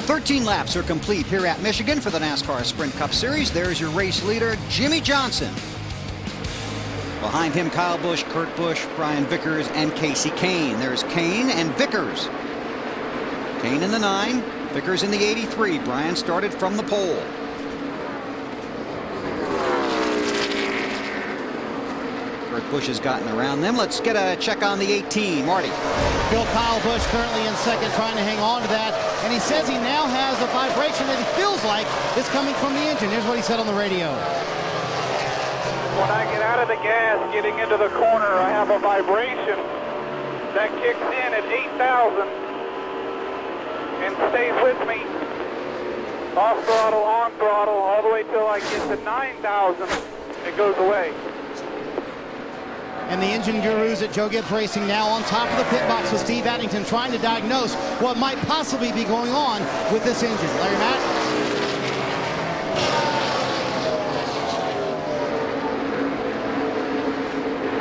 13 laps are complete here at Michigan for the NASCAR Sprint Cup Series. There's your race leader, Jimmie Johnson. Behind him, Kyle Busch, Kurt Busch, Brian Vickers, and Kasey Kahne. There's Kahne and Vickers. Kahne in the 9, Vickers in the 83. Brian started from the pole. Kurt Busch has gotten around them. Let's get a check on the 18. Marty. Kyle Busch currently in second, trying to hang on to that. And he says he now has a vibration that he feels like is coming from the engine. Here's what he said on the radio. When I get out of the gas, getting into the corner, I have a vibration that kicks in at 8,000 and stays with me. Off throttle, on throttle, all the way till I get to 9,000. It goes away. And the engine gurus at Joe Gibbs Racing now on top of the pit box with Steve Addington trying to diagnose what might possibly be going on with this engine. Larry, Matt?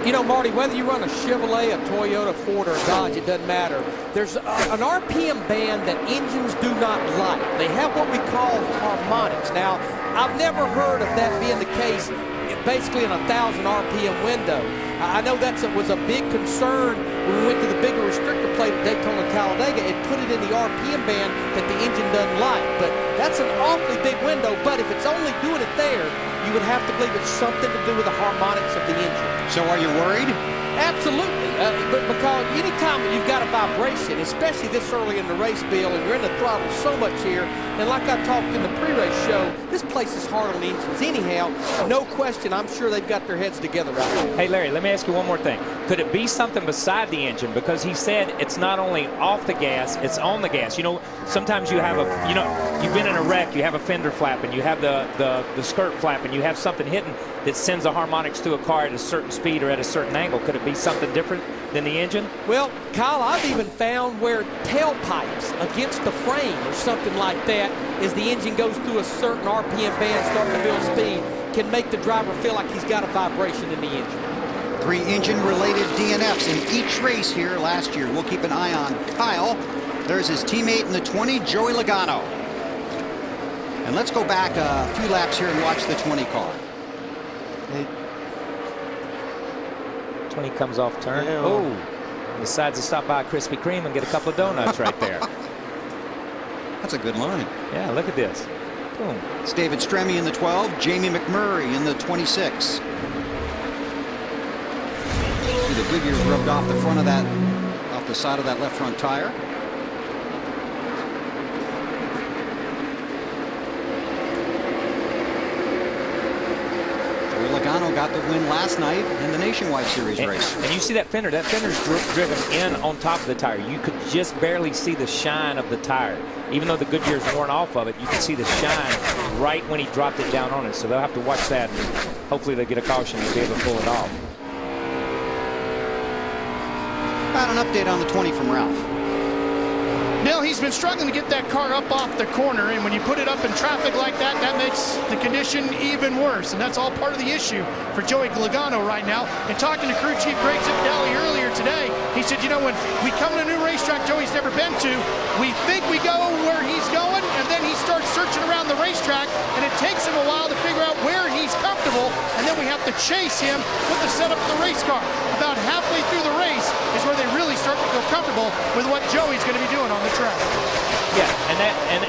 You know, Marty, whether you run a Chevrolet, a Toyota, Ford, or a Dodge, it doesn't matter. There's an RPM band that engines do not like. They have what we call harmonics. Now, I've never heard of that being the case basically in a 1,000 RPM window. I know that was a big concern when we went to the bigger restrictor plate at Daytona Talladega. It put it in the RPM band that the engine doesn't like. But that's an awfully big window. But if it's only doing it there, you would have to believe it's something to do with the harmonics of the engine. So are you worried? Absolutely. But because anytime you've got a vibration, especially this early in the race, Bill, and you're in the throttle so much here, and like I talked in the pre-race show, this place is hard on the engines anyhow. No question, I'm sure they've got their heads together right now. Hey, Larry, let me ask you one more thing. Could it be something beside the engine? Because he said it's not only off the gas, it's on the gas. You know, sometimes you have a, you know, you've been in a wreck, you have a fender flap, and you have the skirt flap, and you have something hitting that sends the harmonics through a car at a certain speed or at a certain angle. Could it be something different than the engine? Well, Kyle, I've even found where tailpipes against the frame or something like that, as the engine goes through a certain RPM band starting to build speed, can make the driver feel like he's got a vibration in the engine. 3 engine-related DNFs in each race here last year. We'll keep an eye on Kyle. There's his teammate in the 20, Joey Logano. And let's go back a few laps here and watch the 20 car. 20 comes off turn. Yeah. Oh, decides to stop by Krispy Kreme and get a couple of donuts right there. That's a good line. Yeah, look at this. Boom. It's David Stremme in the 12, Jamie McMurray in the 26. The Goodyear's rubbed off the front of that, off the side of that left front tire. Logano got the win last night in the Nationwide Series race. And you see that fender. That fender's driven in on top of the tire. You could just barely see the shine of the tire. Even though the Goodyear's worn off of it, you can see the shine right when he dropped it down on it. So they'll have to watch that. Hopefully they get a caution to be able to pull it off. Got an update on the 20 from Ralph. Bill, he's been struggling to get that car up off the corner, and when you put it up in traffic like that, that makes the condition even worse, and that's all part of the issue for Joey Logano right now. And talking to crew chief Greg Zipadelli earlier today, he said, you know, when we come to a new racetrack Joey's never been to, we think we go where he's going, and then he starts searching around the racetrack, and it takes him a while to figure out where he's comfortable, and then we have to chase him with the setup of the race car. About halfway through the race is where they really start to feel comfortable with what Joey's going to be doing on the track. Yeah,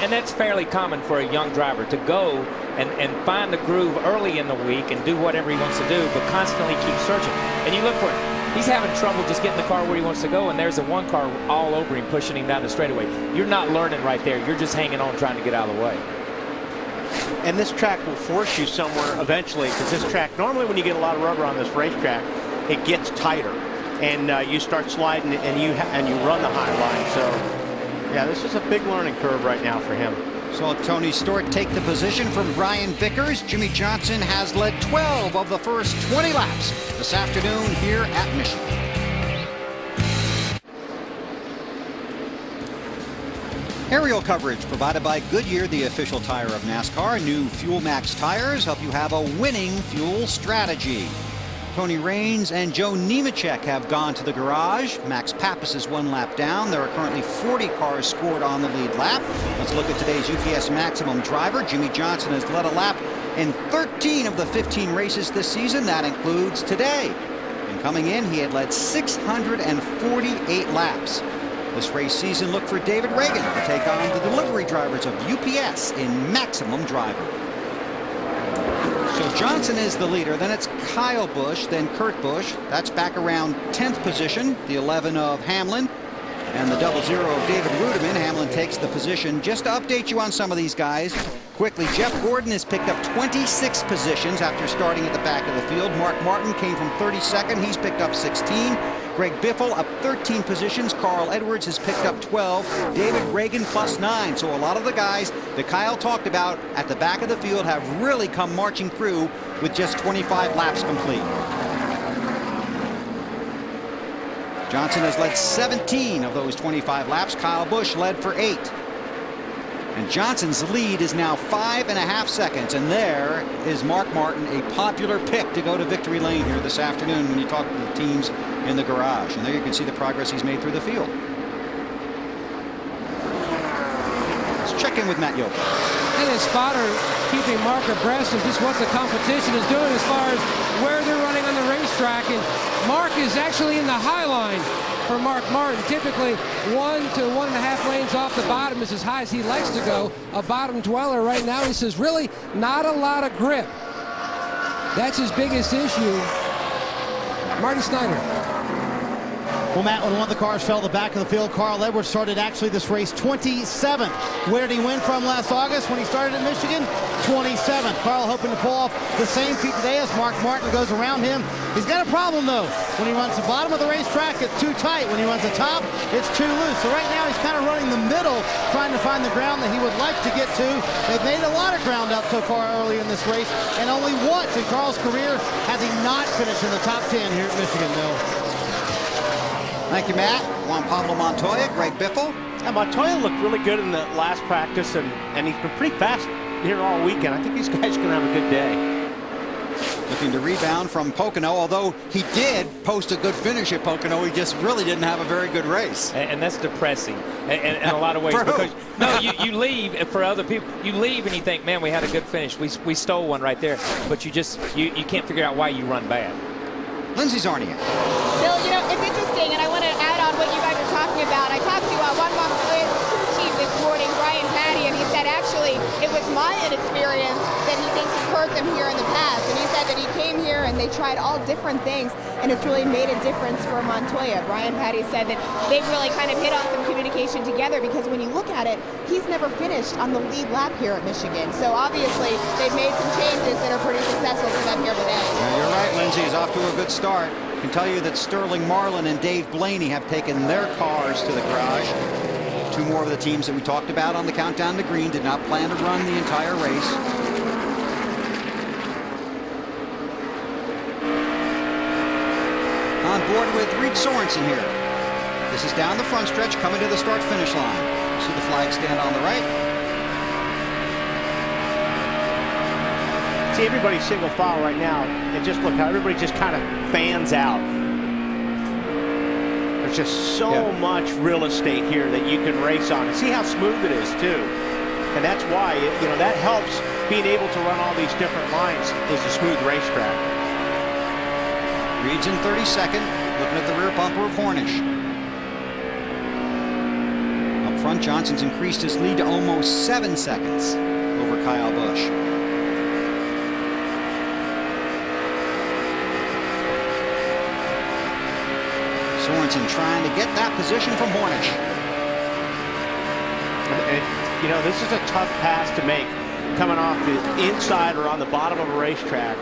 and that's fairly common for a young driver to go and find the groove early in the week and do whatever he wants to do, but constantly keep searching. And you look for it. He's having trouble just getting the car where he wants to go, and there's a one car all over him pushing him down the straightaway. You're not learning right there. You're just hanging on trying to get out of the way. And this track will force you somewhere eventually, because this track, normally when you get a lot of rubber on this racetrack, it gets tighter, and you start sliding, and you run the high line. So yeah, this is a big learning curve right now for him. So Tony Stewart take the position from Brian Vickers. Jimmie Johnson has led 12 of the first 20 laps this afternoon here at Michigan. Aerial coverage provided by Goodyear, the official tire of NASCAR. New Fuel Max tires help you have a winning fuel strategy. Tony Raines and Joe Nemechek have gone to the garage. Max Pappas is 1 lap down. There are currently 40 cars scored on the lead lap. Let's look at today's UPS Maximum driver. Jimmie Johnson has led a lap in 13 of the 15 races this season. That includes today. And coming in, he had led 648 laps. This race season, look for David Reagan to take on the delivery drivers of UPS in Maximum driver. So Johnson is the leader. Then it's Kyle Busch, then Kurt Busch. That's back around 10th position. The 11 of Hamlin and the 00 of David Rudiman. Hamlin takes the position. Just to update you on some of these guys quickly, Jeff Gordon has picked up 26 positions after starting at the back of the field. Mark Martin came from 32nd. He's picked up 16. Greg Biffle up 13 positions. Carl Edwards has picked up 12. David Reagan plus 9. So a lot of the guys that Kyle talked about at the back of the field have really come marching through with just 25 laps complete. Johnson has led 17 of those 25 laps. Kyle Busch led for 8. And Johnson's lead is now 5.5 seconds. And there is Mark Martin, a popular pick to go to victory lane here this afternoon when you talk to the teams in the garage. And there you can see the progress he's made through the field. Let's check in with Matt Yopa. And his spotter keeping Mark abreast of just what the competition is doing as far as where they're running on the racetrack. And Mark is actually in the high line for Mark Martin. Typically 1 to 1.5 lanes off the bottom is as high as he likes to go. A bottom dweller right now. He says really not a lot of grip. That's his biggest issue. Marty Snyder. Well, Matt, when one of the cars fell to the back of the field, Carl Edwards started actually this race 27th. Where did he win from last August when he started at Michigan? 27th. Carl hoping to pull off the same feat today as Mark Martin goes around him. He's got a problem, though. When he runs the bottom of the racetrack, it's too tight. When he runs the top, it's too loose. So right now he's kind of running the middle, trying to find the ground that he would like to get to. They've made a lot of ground up so far early in this race, and only once in Carl's career has he not finished in the top 10 here at Michigan, Bill. Thank you, Matt. Juan Pablo Montoya, Greg Biffle. And Montoya looked really good in the last practice, and he's been pretty fast here all weekend. I think these guys are going to have a good day. Looking to rebound from Pocono, although he did post a good finish at Pocono. He just really didn't have a very good race. And that's depressing in a lot of ways. Because, no, you leave, and for other people, you leave and you think, man, we had a good finish. We stole one right there. But you can't figure out why you run bad. Lindsay Zarniak. Bill, you know, it's interesting, and I want to add on what you guys are talking about. I talked to one Montoya's crew chief this morning, Brian Patty, and he said actually it was my inexperience that he thinks has hurt them here in the past. And he said that he came here and they tried all different things, and it's really made a difference for Montoya. Brian Patty said that they've really kind of hit on some communication together, because when you look at it, he's never finished on the lead lap here at Michigan. So obviously they've made some changes that are pretty successful for them here today. Yeah, you're right, Lindsay. He's off to a good start. I can tell you that Sterling Marlin and Dave Blaney have taken their cars to the garage. 2 more of the teams that we talked about on the countdown to green did not plan to run the entire race. On board with Reed Sorensen here. This is down the front stretch, coming to the start-finish line. See the flag stand on the right. See, everybody's single file right now, and just look how everybody just kind of fans out. There's just so much real estate here that you can race on. And see how smooth it is, too. And that's why, you know, that helps being able to run all these different lines is a smooth racetrack. Reed's in 32nd, looking at the rear bumper of Hornish. Up front, Johnson's increased his lead to almost 7 seconds over Kyle Busch. Sorensen trying to get that position from Hornish. And, you know, this is a tough pass to make, coming off the inside or on the bottom of a racetrack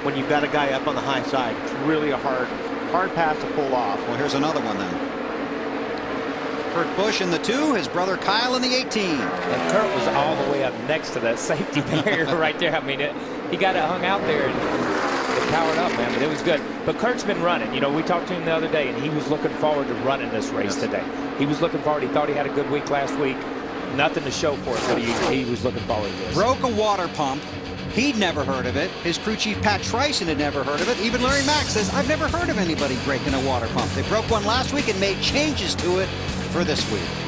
when you've got a guy up on the high side. It's really a hard pass to pull off. Well, here's another one then. Kurt Busch in the 2, his brother Kyle in the 18. And Kurt was all the way up next to that safety barrier right there. I mean, he got it hung out there and it powered up, man, but it was good. But Kurt's been running. You know, we talked to him the other day, and he was looking forward to running this race today. He was looking forward. He thought he had a good week last week. Nothing to show for it, but he was looking forward to this. Broke a water pump He'd never heard of it. His crew chief, Pat Trison, had never heard of it. Even Larry Mack says, I've never heard of anybody breaking a water pump. They broke one last week and made changes to it for this week.